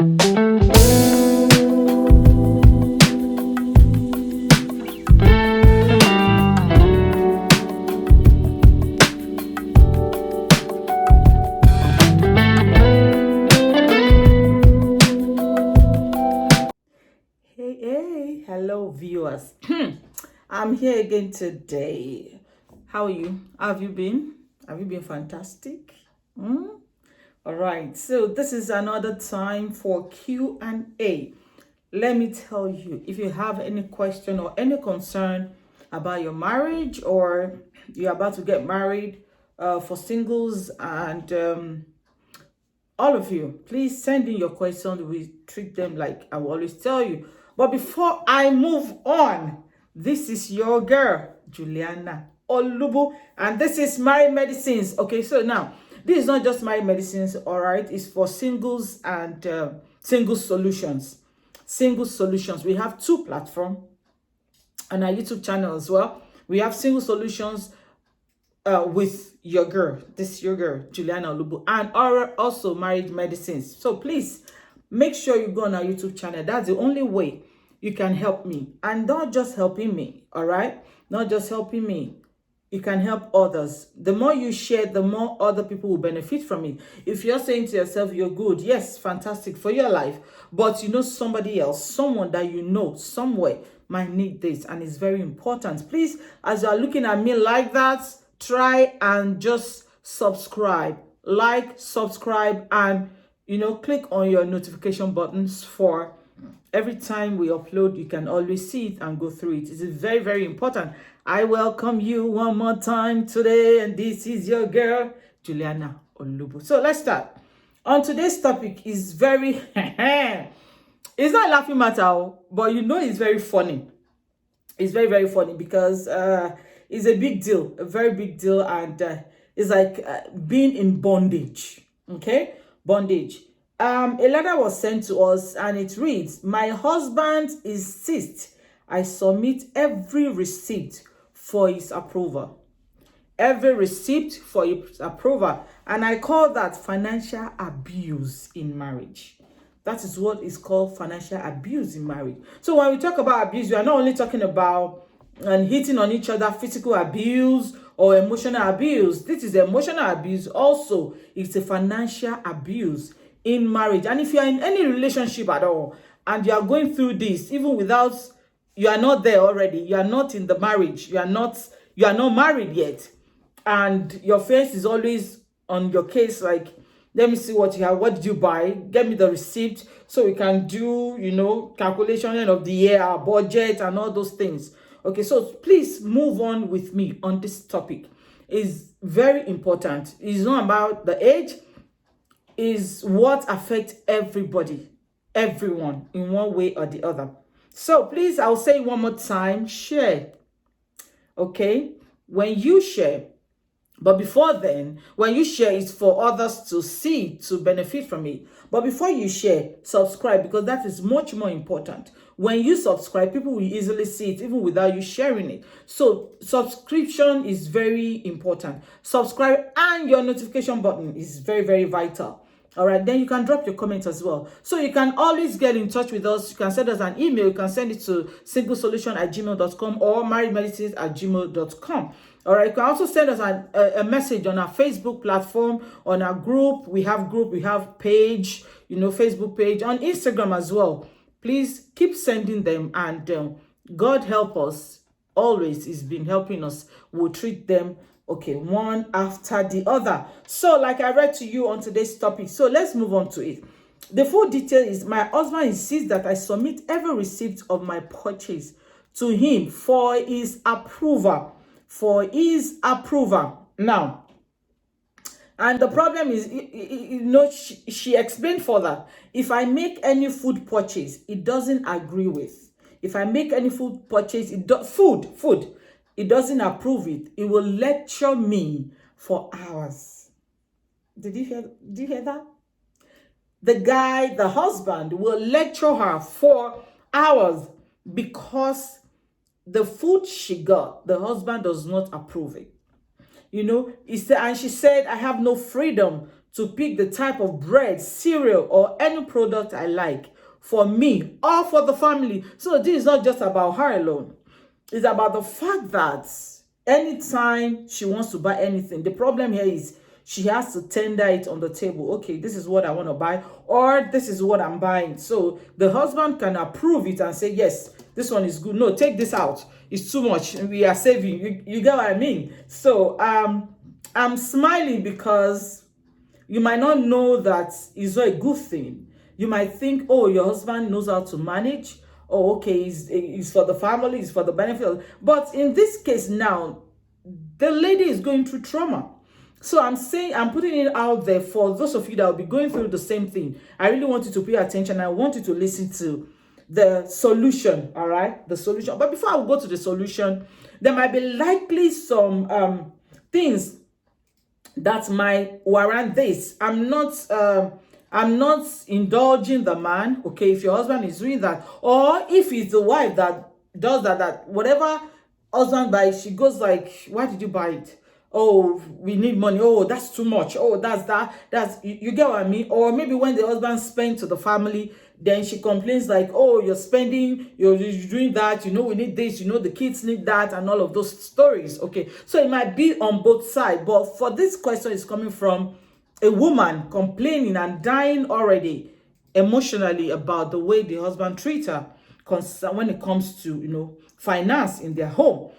Hey, hello viewers. I'm here again today. How are you? How have you been? Have you been fantastic? All right. So this is another time for Q&A. Let me tell you, if you have any question or any concern about your marriage, or you're about to get married, for singles and all of you, please send in your questions. We treat them like I will always tell you. But before I move on, this is your girl, Juliana Olubu, and this is Married Medicines. Okay, so now, this is not just Married Medicines, all right? It's for singles and single solutions. Single solutions. We have two platforms on our YouTube channel as well. We have single solutions with your girl, this your girl, Juliana Olubu, and also Married Medicines. So please make sure you go on our YouTube channel. That's the only way you can help me. And not just helping me, all right? Not just helping me. You can help others. The more you share, the more other people will benefit from it. If you're saying to yourself, you're good, yes, fantastic for your life, but you know somebody else, someone that you know somewhere might need this, and it's very important. Please, as you're looking at me like that, try and just subscribe, like, subscribe, and click on your notification buttons for every time we upload. You can always see it and go through it. It's very, very important. I welcome you one more time today, and this is your girl, Juliana Olubu. So let's start. On today's topic is very it's not a laughing matter, but it's very funny. It's very, very funny because it's a big deal, a very big deal, and it's like being in bondage. Okay, bondage. A letter was sent to us, and it reads, "My husband insists I submit every receipt for his approval. Every receipt for his approval." And I call that financial abuse in marriage. That is what is called financial abuse in marriage. So when we talk about abuse, we are not only talking about hitting on each other, physical abuse or emotional abuse. This is emotional abuse. Also, it's a financial abuse in marriage. And if you are in any relationship at all, and you are going through this, even without, you are not there already, you are not in the marriage, you are not married yet, and your face is always on your case, like, let me see what you have, what did you buy, get me the receipt so we can do calculation end of the year, our budget and all those things. Okay, so please move on with me on this topic. It's very important. It's not about the age. Is what affects everybody, everyone, in one way or the other. So please, I'll say one more time, share. Okay, when you share, but before then, when you share, it's for others to see, to benefit from it. But before you share, subscribe, because that is much more important. When you subscribe, people will easily see it even without you sharing it. So subscription is very important. Subscribe, and your notification button is very, very vital. All right, then you can drop your comments as well. So you can always get in touch with us. You can send us an email. You can send it to singlesolution@gmail.com or marriedmedicines@gmail.com. All right, you can also send us a message on our Facebook platform, on our group. We have page, Facebook page, on Instagram as well. Please keep sending them, and God help us. Always, He's been helping us. We'll treat them one after the other. So like I read to you on today's topic, so let's move on to it. The full detail is, my husband insists that I submit every receipt of my purchase to him for his approval. For his approval. Now, and the problem is, she explained further, if I make any food purchase, it doesn't agree with. If I make any food purchase, food, it doesn't approve it. It will lecture me for hours. Did you hear that? The husband will lecture her for hours because the food she got, the husband does not approve it. He said, and she said, I have no freedom to pick the type of bread, cereal, or any product I like for me or for the family. So this is not just about her alone. It's about the fact that anytime she wants to buy anything, the problem here is she has to tender it on the table. Okay, this is what I want to buy, or this is what I'm buying. So the husband can approve it and say, yes, this one is good. No, take this out. It's too much. We are saving. You get what I mean? So I'm smiling because you might not know that it's not a good thing. You might think, oh, your husband knows how to manage. Oh, okay, it's for the family, it's for the benefit. But in this case now, the lady is going through trauma. So I'm putting it out there for those of you that will be going through the same thing. I really want you to pay attention. I want you to listen to the solution, all right? The solution. But before I go to the solution, there might be likely some things that might warrant this. I'm not indulging the man, okay, if your husband is doing that, or if it's the wife that does that whatever husband buys, she goes like, why did you buy it? Oh, we need money. Oh, that's too much. Oh, that's you get what I mean? Or maybe when the husband spends to the family, then she complains like, oh, you're spending, you're doing that, we need this, the kids need that, and all of those stories. Okay, so it might be on both sides, but for this question is coming from a woman complaining and dying already emotionally about the way the husband treats her when it comes to finance in their home.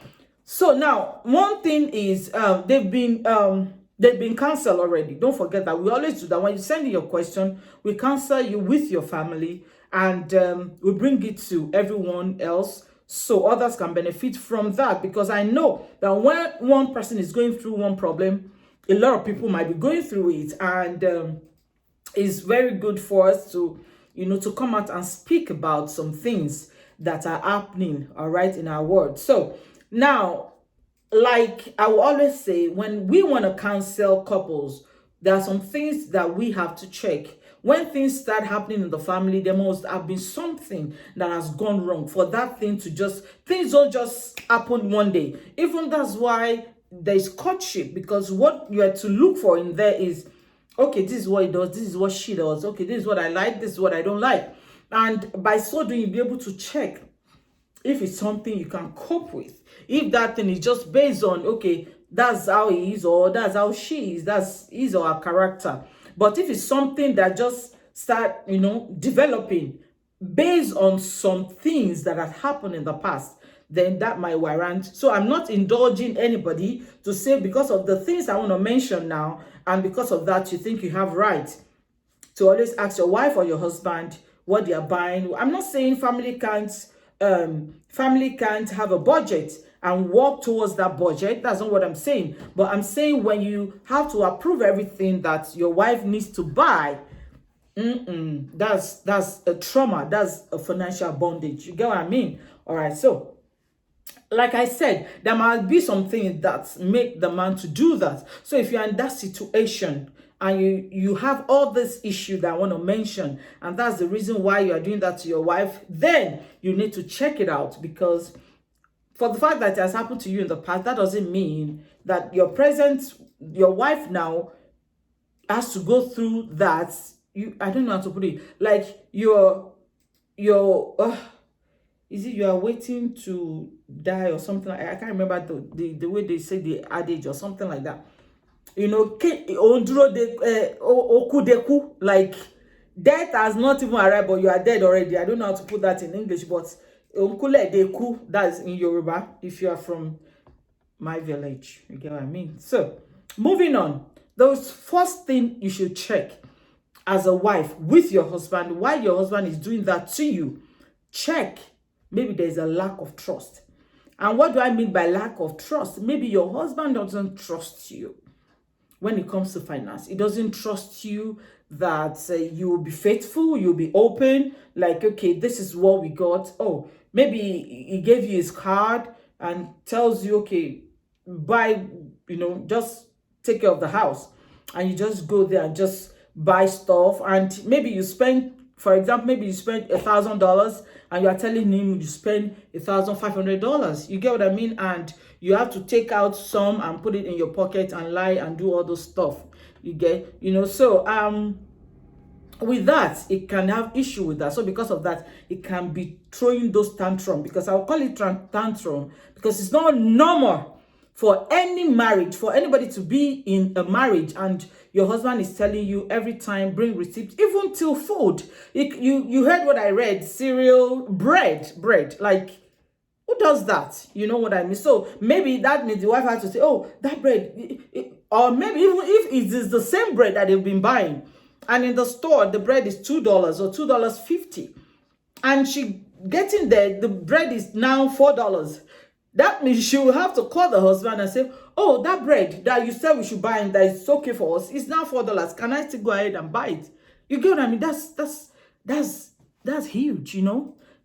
So now one thing is they've been canceled already. Don't forget that we always do that. When you send in your question, we cancel you with your family, and we bring it to everyone else so others can benefit from that. Because I know that when one person is going through one problem, a lot of people might be going through it, and it's very good for us to to come out and speak about some things that are happening, all right, in our world. So now, like I will always say, when we want to counsel couples, there are some things that we have to check. When things start happening in the family, there must have been something that has gone wrong for that thing to things don't just happen one day. Even that's why there's courtship, because what you are to look for in there is, okay, this is what he does, this is what she does, okay, this is what I like, this is what I don't like. And by so doing, you'll be able to check if it's something you can cope with. If that thing is just based on, okay, that's how he is, or that's how she is, that's his or her character. But if it's something that just start, developing based on some things that have happened in the past, then that might warrant. So I'm not indulging anybody to say because of the things I want to mention now, and because of that, you think you have right to always ask your wife or your husband what they are buying. I'm not saying family can't have a budget and work towards that budget. That's not what I'm saying. But I'm saying when you have to approve everything that your wife needs to buy, that's a trauma. That's a financial bondage. You get what I mean? All right. So, like I said, there might be something that make the man to do that. So if you're in that situation and you have all this issue that I want to mention, and that's the reason why you are doing that to your wife, then you need to check it out. Because for the fact that it has happened to you in the past, that doesn't mean that your wife now has to go through that. I don't know how to put it. Like is it you are waiting to die or something? I can't remember the way they say the adage or something like that. Like death has not even arrived, but you are dead already. I don't know how to put that in English, but that's in Yoruba, if you are from my village. You get what I mean? So, moving on. The first thing you should check as a wife with your husband, why your husband is doing that to you, check. Maybe there's a lack of trust. And what do I mean by lack of trust? Maybe your husband doesn't trust you when it comes to finance. He doesn't trust you that you will be faithful, you'll be open, like, okay, this is what we got. Oh, maybe he gave you his card and tells you, okay, buy, just take care of the house. And you just go there and just buy stuff. And maybe you spend, for example, maybe you spend $1,000 and you are telling him you spend $1,500. You get what I mean? And you have to take out some and put it in your pocket and lie and do all those stuff. You get, so with that, it can have issue with that. So because of that, it can be throwing those tantrum, because I'll call it tantrum, because it's not normal for any marriage, for anybody to be in a marriage and your husband is telling you every time, bring receipts, even till food. You heard what I read, cereal, bread, like, who does that? You know what I mean? So maybe that means the wife has to say, oh, that bread, or maybe even if it is the same bread that they've been buying, and in the store the bread is $2 or $2.50, and she getting there, the bread is now $4. That means she will have to call the husband and say, oh, that bread that you said we should buy and that is okay for us is now $4. Can I still go ahead and buy it? You get what I mean? That's huge,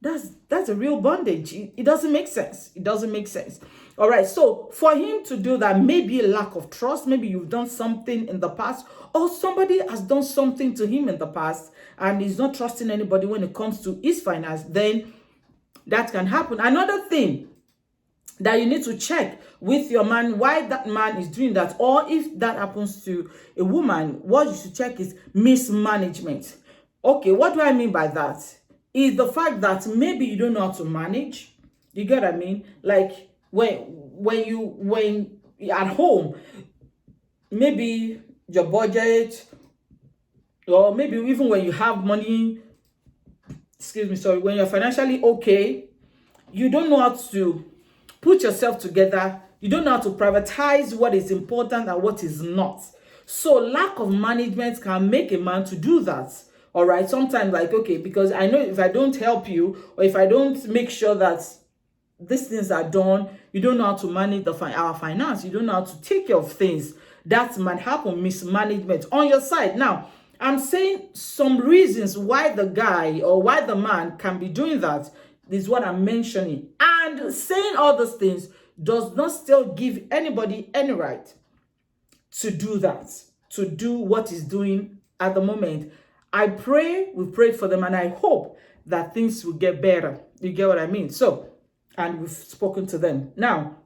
That's a real bondage. It doesn't make sense. It doesn't make sense. All right. So for him to do that, maybe a lack of trust. Maybe you've done something in the past, or somebody has done something to him in the past, and he's not trusting anybody when it comes to his finance. Then that can happen. Another thing that you need to check with your man, why that man is doing that, or if that happens to a woman, what you should check is mismanagement. Okay, what do I mean by that? Is the fact that maybe you don't know how to manage. You get what I mean? Like when you're at home, maybe your budget, or maybe even when you have money, when you're financially okay, you don't know how to put yourself together. You don't know how to prioritize what is important and what is not. So lack of management can make a man to do that. All right, sometimes, like, okay, because I know if I don't help you, or if I don't make sure that these things are done, you don't know how to manage our finance, you don't know how to take care of things. That might happen, mismanagement on your side. Now, I'm saying some reasons why the guy or why the man can be doing that. This is what I'm mentioning. And saying all those things does not still give anybody any right to do that, to do what he's doing at the moment. I pray, we prayed for them, and I hope that things will get better. You get what I mean? So, and we've spoken to them. Now,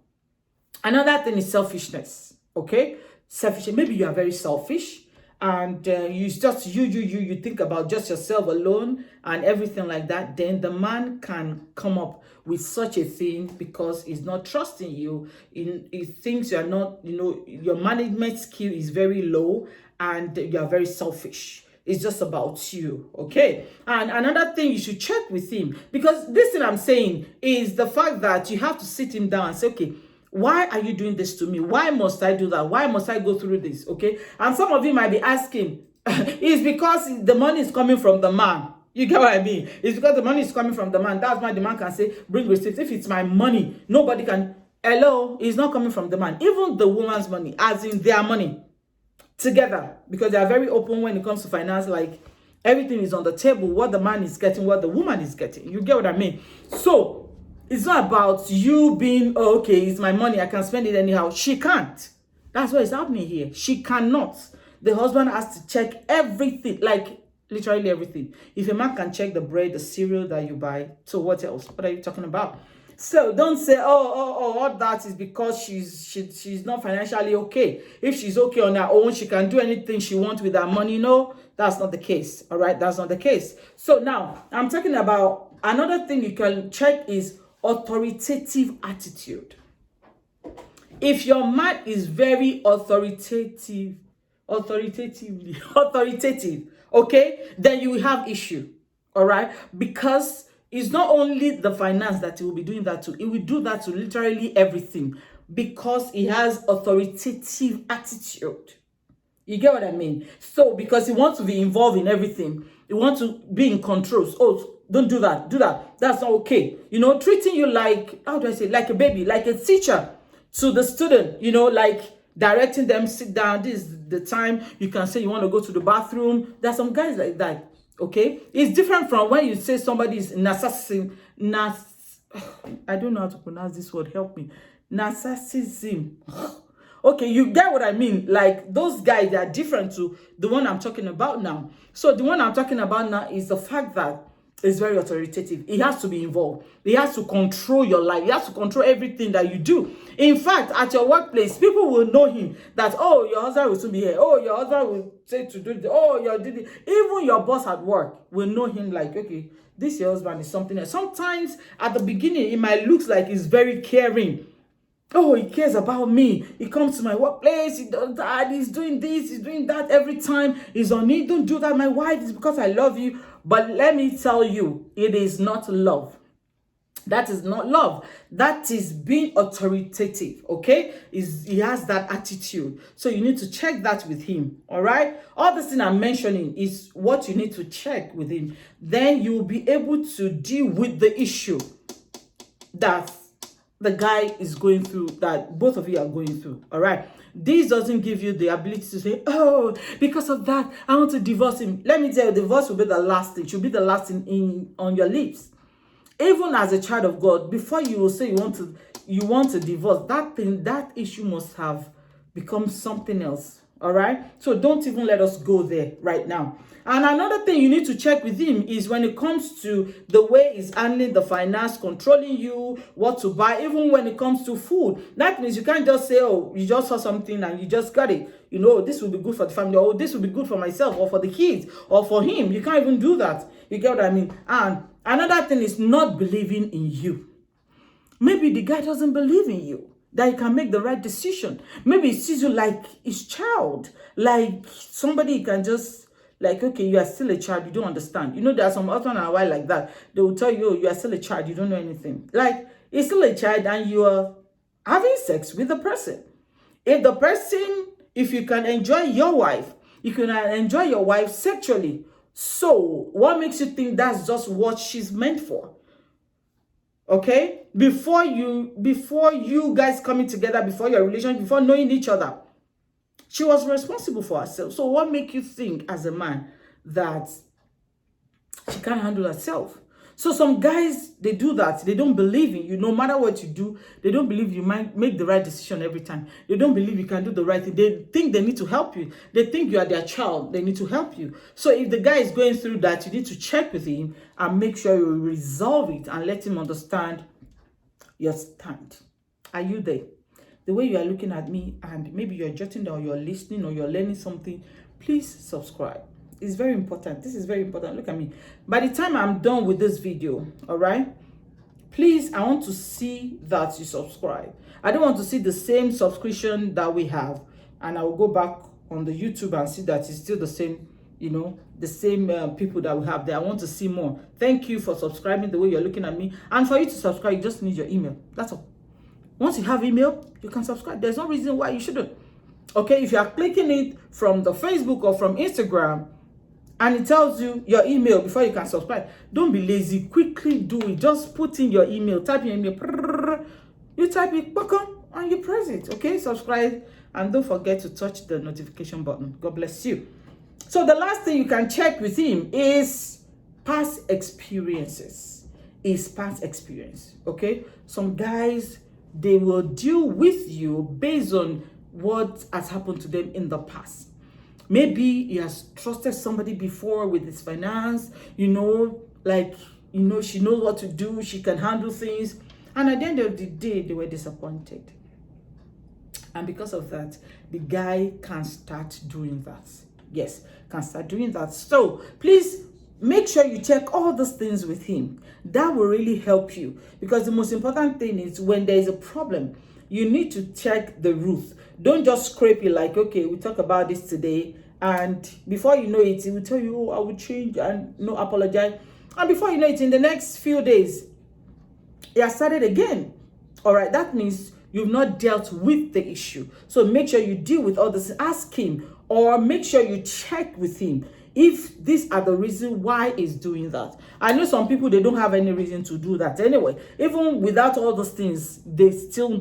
another thing is selfishness, okay? Selfish. Maybe you are very selfish, and you just, you think about just yourself alone and everything like that. Then the man can come up with such a thing because he's not trusting you. He thinks you're not, your management skill is very low, and you're very selfish. It's just about you, okay? And another thing you should check with him, because this thing I'm saying is the fact that you have to sit him down and say, okay, why are you doing this to me? Why must I do that? Why must I go through this, okay? And some of you might be asking, it's because the money is coming from the man. You get what I mean? It's because the money is coming from the man. That's why the man can say, bring receipts. If it's my money, nobody can. Hello, it's not coming from the man. Even the woman's money, as in their money, together, because they are very open when it comes to finance. Like, everything is on the table, what the man is getting, what the woman is getting. You get what I mean? So it's not about you being, oh, okay, it's my money, I can spend it anyhow. She can't. That's what is happening here. She cannot. The husband has to check everything, like literally everything. If a man can check the bread, the cereal that you buy, so what else? What are you talking about? So don't say, oh, all that is because she's not financially okay. If she's okay on her own, she can do anything she wants with her money. No, that's not the case. All right, that's not the case. So now I'm talking about another thing you can check is authoritative attitude. If your man is very authoritative, okay, then you will have issue. All right, because it's not only the finance that he will be doing that to. He will do that to literally everything because he has authoritative attitude. You get what I mean? So because he wants to be involved in everything, he wants to be in control. Oh, don't do that. Do that. That's not okay. Treating you like, how do I say, like a baby, like a teacher to the student. Like directing them, sit down. This is the time you can say you want to go to the bathroom. There's some guys like that. Okay, it's different from when you say somebody is narcissism. I don't know how to pronounce this word. Help me. Narcissism. Okay, you get what I mean? Like those guys, they are different to the one I'm talking about now. So the one I'm talking about now is the fact that is very authoritative. He has to be involved. He has to control your life. He has to control everything that you do. In fact, at your workplace, people will know him that, oh, your husband will soon be here. Oh, your husband will say to do this. Oh, your did. Even your boss at work will know him like, okay, this your husband is something else. Sometimes at the beginning, it might look like he's very caring. Oh, he cares about me. He comes to my workplace. He does that. He's doing this. He's doing that every time. He's on it. Don't do that. My wife is because I love you. But let me tell you, it is not love. That is not love. That is being authoritative, okay? He has that attitude. So you need to check that with him, all right? All this thing I'm mentioning is what you need to check with him. Then you will be able to deal with the issue that the guy is going through, that both of you are going through, all right? This doesn't give you the ability to say, oh, because of that, I want to divorce him. Let me tell you, divorce will be the last thing. It should be the last thing on your lips. Even as a child of God, before you will say you want to divorce, that issue must have become something else. All right. So don't even let us go there right now. And another thing you need to check with him is when it comes to the way he's handling the finance, controlling you, what to buy, even when it comes to food. That means you can't just say, oh, you just saw something and you just got it. You know, this will be good for the family, or this will be good for myself, or for the kids, or for him. You can't even do that. You get what I mean? And another thing is not believing in you. Maybe the guy doesn't believe in you, that he can make the right decision. Maybe he sees you like his child, like somebody he can just, like, okay, you are still a child, you don't understand. You know, there are some husband and wife like that. They will tell you, oh, you are still a child, you don't know anything. Like, you're still a child and you are having sex with the person. If you can enjoy your wife, you can enjoy your wife sexually. So, what makes you think that's just what she's meant for? Okay? Before you guys coming together, before your relationship, before knowing each other, she was responsible for herself. So what makes you think as a man that she can't handle herself? So some guys, they do that. They don't believe in you. No matter what you do, they don't believe you might make the right decision every time. They don't believe you can do the right thing. They think they need to help you. They think you are their child. They need to help you. So if the guy is going through that, you need to check with him and make sure you resolve it and let him understand your stand. Are you there? The way you are looking at me, and maybe you're jotting down, you're listening, or you're learning something, please subscribe. It's very important. This is very important. Look at me. By the time I'm done with this video, all right, please, I want to see that you subscribe. I don't want to see the same subscription that we have, and I will go back on the YouTube and see that it's still the same, you know, the same people that we have there. I want to see more. Thank you for subscribing the way you're looking at me. And for you to subscribe, you just need your email. That's all. Once you have email, you can subscribe. There's no reason why you shouldn't. Okay, if you are clicking it from the Facebook or from Instagram and it tells you your email before you can subscribe, don't be lazy. Quickly do it. Just put in your email. Type in your email. You type it, and you press it. Okay, subscribe. And don't forget to touch the notification button. God bless you. So the last thing you can check with him is past experiences. Okay? Some guys, they will deal with you based on what has happened to them in the past. Maybe he has trusted somebody before with his finance, you know, like, you know, she knows what to do, she can handle things. And at the end of the day, they were disappointed. And because of that, the guy can start doing that. Yes, can start doing that. So please make sure you check all those things with him. That will really help you, because the most important thing is when there is a problem, you need to check the root. Don't just scrape it like, okay, we talk about this today, and before you know it, he will tell you, oh, I will change and no, apologize. And before you know it, in the next few days, he has started again. All right, that means you've not dealt with the issue. So make sure you deal with all this. Ask him, or make sure you check with him if these are the reason why he's doing that. I know some people, they don't have any reason to do that anyway. Even without all those things, they can't still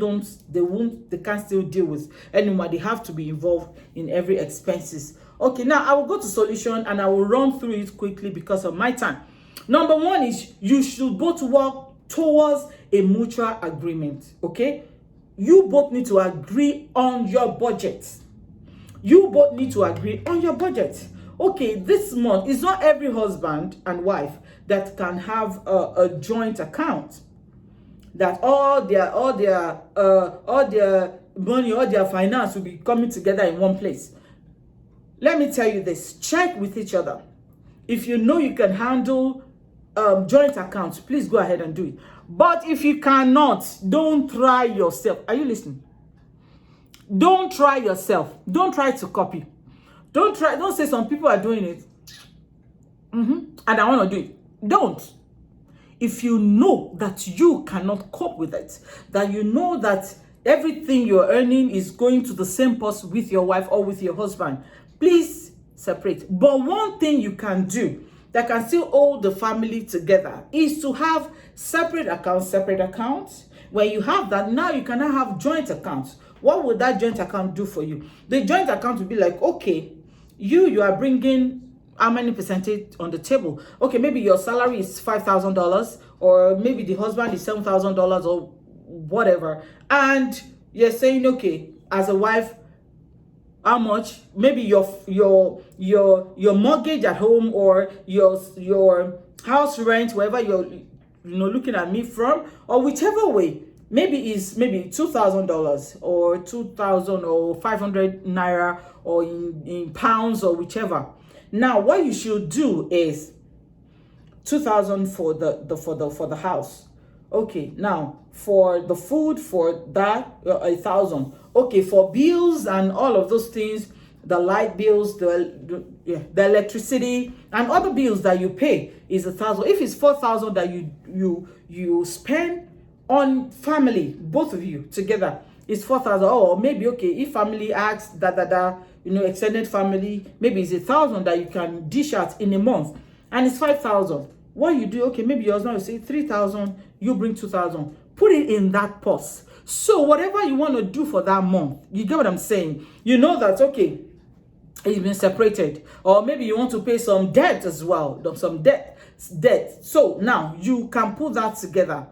deal with anymore. They have to be involved in every expenses. Okay, now I will go to solution and I will run through it quickly because of my time. Number one is you should both work towards a mutual agreement. Okay, you both need to agree on your budget. You both need to agree on your budget. okay, this month, it's not every husband and wife that can have a joint account, that all their money, all their finance will be coming together in one place. Let me tell you this, check with each other. If you know you can handle joint accounts, please go ahead and do it. But if you cannot, don't try yourself. Are you listening? Don't try yourself. Don't try to copy. Don't say some people are doing it and I want to do it. Don't. If you know that you cannot cope with it, that you know that everything you're earning is going to the same purse with your wife or with your husband, please separate. But one thing you can do that can still hold the family together is to have separate accounts. When you have that, now you cannot have joint accounts. What would that joint account do for you? The joint account would be like, okay, you are bringing how many percentage on the table? Okay, maybe your salary is $5,000, or maybe the husband is $7,000 or whatever. And you're saying, okay, as a wife, how much? Maybe your mortgage at home, or your house rent, wherever you're looking at me from, or whichever way, maybe $2,000 or 2,000 or 500 naira, or in pounds, or whichever. Now what you should do is 2,000 for the house. Okay, now for the food, for that 1,000. Okay, for bills and all of those things, the light bills, the electricity and other bills that you pay is 1,000. If it's 4,000 that you spend on family, both of you together, it's 4,000. Or maybe, okay, if family asks extended family, maybe it's 1,000 that you can dish out in a month, and it's 5,000. What you do, okay, maybe your husband will say 3,000, you bring 2,000, put it in that purse. So whatever you want to do for that month, you get what I'm saying? You know that, okay, it's been separated, or maybe you want to pay some debt as well, some debt. So now you can put that together.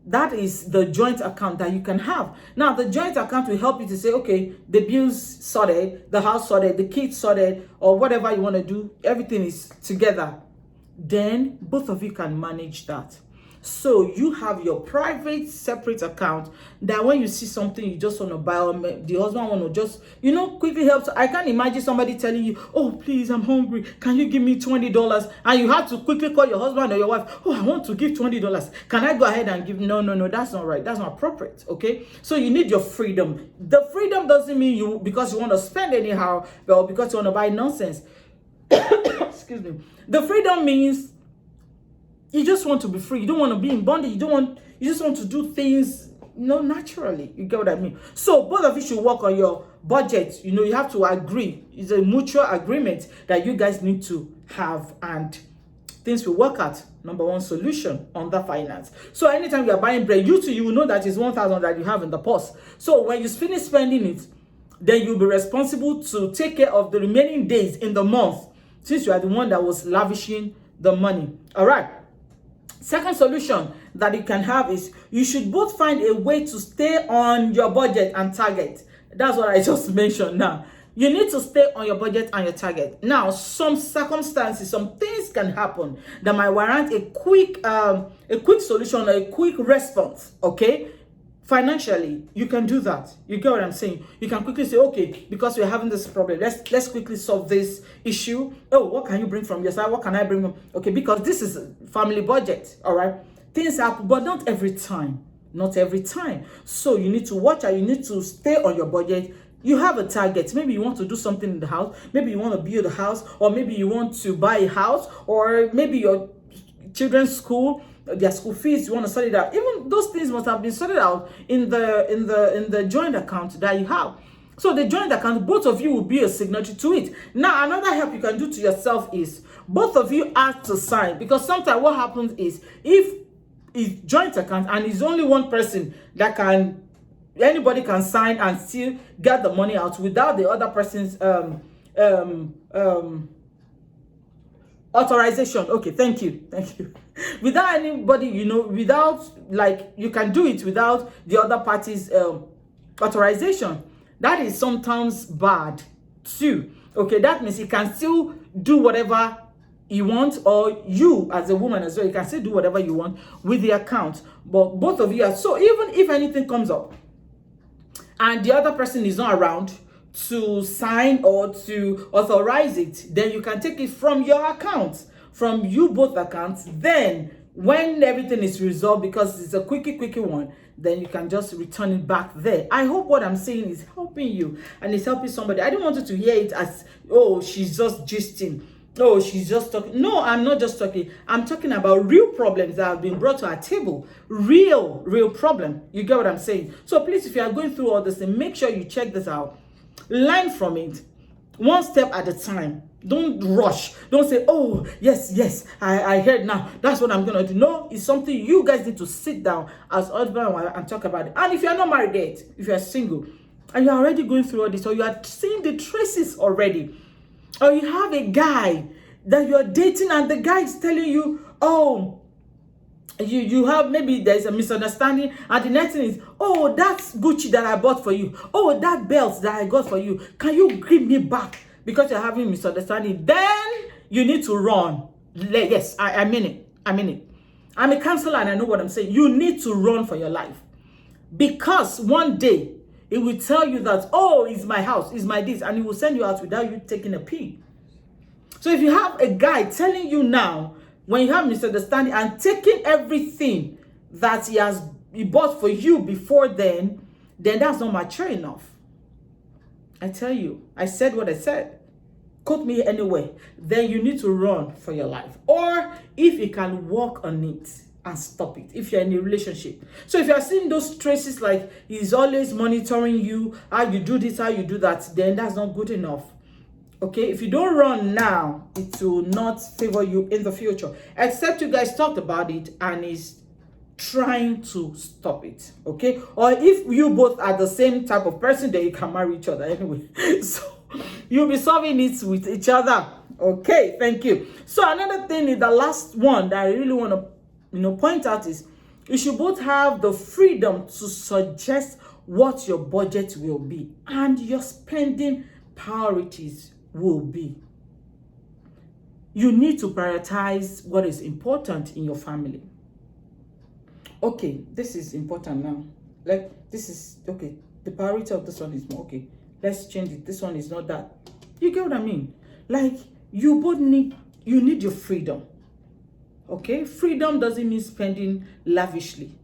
That is the joint account that you can have. Now, the joint account will help you to say, okay, the bills sorted, the house sorted, the kids sorted, or whatever you want to do, everything is together. Then both of you can manage that. So you have your private separate account that when you see something you just want to buy, or the husband want to just quickly help. I can't imagine somebody telling you, oh please, I'm hungry, can you give me $20? And you have to quickly call your husband or your wife, oh, I want to give $20, can I go ahead and give? No, that's not right, that's not appropriate. Okay, so you need your freedom. The freedom doesn't mean because you want to spend anyhow, or because you want to buy nonsense. Excuse me. The freedom means you just want to be free. You don't want to be in bondage. You just want to do things, naturally. You get what I mean? So both of you should work on your budget. You have to agree. It's a mutual agreement that you guys need to have, and things will work out. Number one solution on that finance. So anytime you are buying bread, you will know that it's 1,000 that you have in the purse. So when you finish spending it, then you'll be responsible to take care of the remaining days in the month, since you are the one that was lavishing the money. All right. Second solution that you can have is you should both find a way to stay on your budget and target. That's what I just mentioned now. You need to stay on your budget and your target. Now, some circumstances, some things can happen that might warrant a quick solution, or a quick response, okay? Financially, you can do that. You get what I'm saying? You can quickly say, okay, because we're having this problem, let's quickly solve this issue. Oh, what can you bring from your side? What can I bring from? Okay, because this is a family budget, all right? Things happen, but not every time. Not every time. So you need to watch out. You need to stay on your budget. You have a target. Maybe you want to do something in the house. Maybe you want to build a house, or maybe you want to buy a house, or maybe your children's school, their school fees, you want to sort it out. Even those things must have been sorted out in the joint account that you have. So the joint account, both of you will be a signatory to it. Now, another help you can do to yourself is both of you have to sign, because sometimes what happens is, if it's joint account and it's only one person that anybody can sign and still get the money out without the other person's authorization. Okay, thank you. Without anybody, without, you can do it without the other party's authorization. That is sometimes bad too. Okay, that means it can still do whatever you want, or you as a woman as well, you can still do whatever you want with the account. But both of you are, so even if anything comes up and the other person is not around to sign or to authorize it, then you can take it from your account, from you both accounts. Then when everything is resolved, because it's a quickie one, then you can just return it back there. I hope what I'm saying is helping you and it's helping somebody. I don't want you to hear it as, oh, she's just gisting. Oh, she's just talking. No, I'm not just talking. I'm talking about real problems that have been brought to our table. Real problem. You get what I'm saying? So please, if you are going through all this, then make sure you check this out. Learn from it. One step at a time. Don't rush. Don't say, oh, yes, I heard now. That's what I'm going to do. No, it's something you guys need to sit down as husband and wife and talk about it. And if you're not married yet, if you're single, and you're already going through all this, or you are seeing the traces already, or you have a guy that you're dating and the guy is telling you, oh, you have, maybe there's a misunderstanding, and the next thing is, oh, that's Gucci that I bought for you. Oh, that belt that I got for you. Can you give me back? Because you're having misunderstanding. Then you need to run. Yes, I mean it. I'm a counselor and I know what I'm saying. You need to run for your life. Because one day, it will tell you that, oh, it's my house, it's my this, and it will send you out without you taking a pee. So if you have a guy telling you now, when you have misunderstanding and taking everything that he bought for you before then that's not mature enough. I tell you, I said what I said. Quote me anyway. Then you need to run for your life. Or if you can work on it and stop it, if you're in a relationship. So if you're seeing those traces, like he's always monitoring you, how you do this, how you do that, then that's not good enough. Okay, if you don't run now, it will not favor you in the future. Except you guys talked about it and is trying to stop it. Okay, or if you both are the same type of person, then you can marry each other anyway. So you'll be solving it with each other. Okay, thank you. So another thing is the last one that I really want to point out is you should both have the freedom to suggest what your budget will be and your spending priorities will be. You need to prioritize what is important in your family. Okay, this is important now. Like, this is, okay, the priority of this one is more, okay, let's change it. This one is not that. You get what I mean? Like, you both need your freedom. Okay, freedom doesn't mean spending lavishly.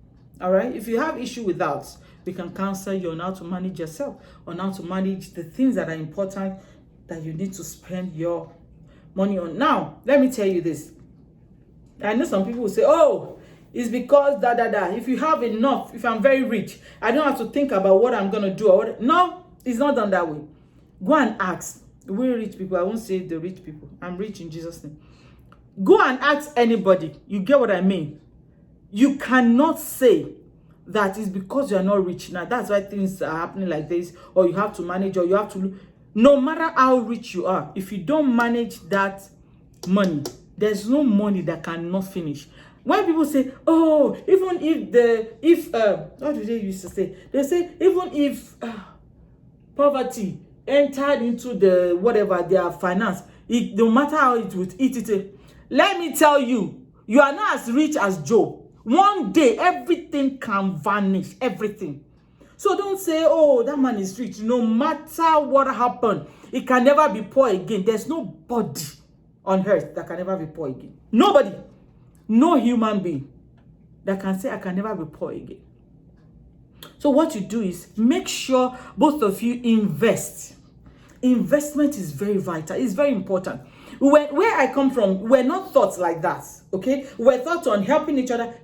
All right, if you have issue with that, we can counsel you on how to manage yourself, on how to manage the things that are important that you need to spend your money on. Now, let me tell you this. I know some people will say, oh, it's because if you have enough, if I'm very rich, I don't have to think about what I'm going to do. No, it's not done that way. Go and ask. We rich people, I won't say the rich people. I'm rich in Jesus' name. Go and ask anybody. You get what I mean? You cannot say that it's because you're not rich. Now, that's why things are happening like this, or you have to manage, or you have to... No matter how rich you are, if you don't manage that money, there's no money that cannot finish. When people say, oh, even if what do they used to say? They say, even if poverty entered into the whatever their finance, no matter how it would eat it. Let me tell you, you are not as rich as Job. One day, everything can vanish, everything. So don't say, oh, that man is rich. No matter what happened, it can never be poor again. There's nobody on earth that can never be poor again. Nobody. No human being that can say, I can never be poor again. So what you do is make sure both of you invest. Investment is very vital. It's very important. Where I come from, we're not taught like that, okay? We're taught on helping each other.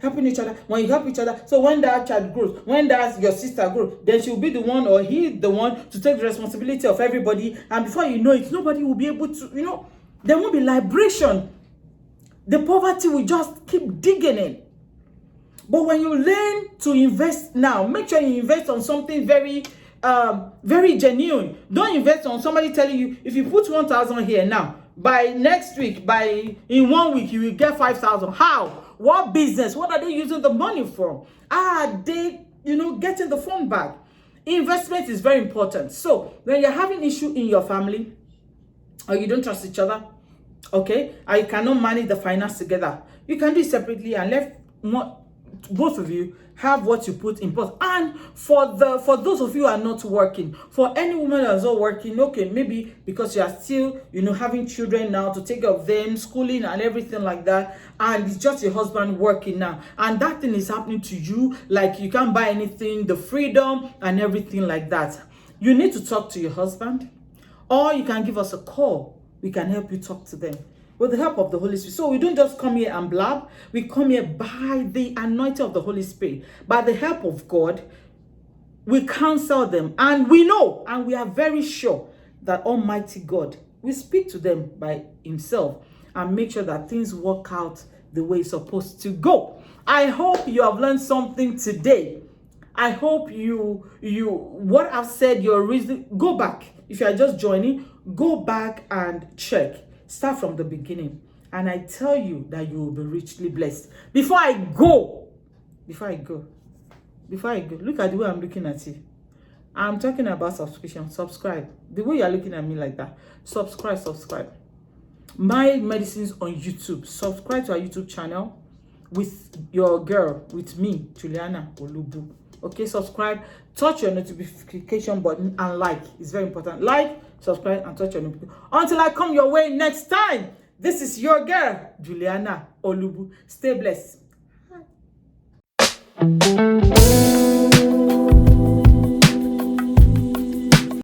When you help each other, so when that child grows, when that your sister grows, then she'll be the one or he the one to take the responsibility of everybody. And before you know it, nobody will be able to, there won't be liberation. The poverty will just keep digging in. But when you learn to invest now, make sure you invest on something very genuine. Don't invest on somebody telling you, if you put 1,000 here now, by next week, in 1 week, you will get 5,000. How? What business? What are they using the money for? Are they, getting the phone back? Investment is very important. So when you're having issue in your family, or you don't trust each other, Okay, and you cannot manage the finance together, you can do it separately and let both of you have what you put in both. And for those of you who are not working, for any woman that's not working, okay, maybe because you are still, having children now to take care of them, schooling and everything like that, and it's just your husband working now, and that thing is happening to you, like you can't buy anything, the freedom and everything like that, you need to talk to your husband, or you can give us a call. We can help you talk to them with the help of the Holy Spirit. So we don't just come here and blab. We come here by the anointing of the Holy Spirit. By the help of God, we counsel them. And we know, and we are very sure that Almighty God will speak to them by himself and make sure that things work out the way it's supposed to go. I hope you have learned something today. I hope what I've said, your reason, go back. If you are just joining, go back and check. Start from the beginning. And I tell you that you will be richly blessed. Before I go, look at the way I'm looking at you. I'm talking about subscription. Subscribe. The way you're looking at me like that. Subscribe. My Medicines on YouTube. Subscribe to our YouTube channel with your girl, with me, Juliana Olubu. Okay, subscribe, touch your notification button, and like. It's very important. Like, subscribe, and touch your notification. Until I come your way next time, this is your girl, Juliana Olubu. Stay blessed. Bye.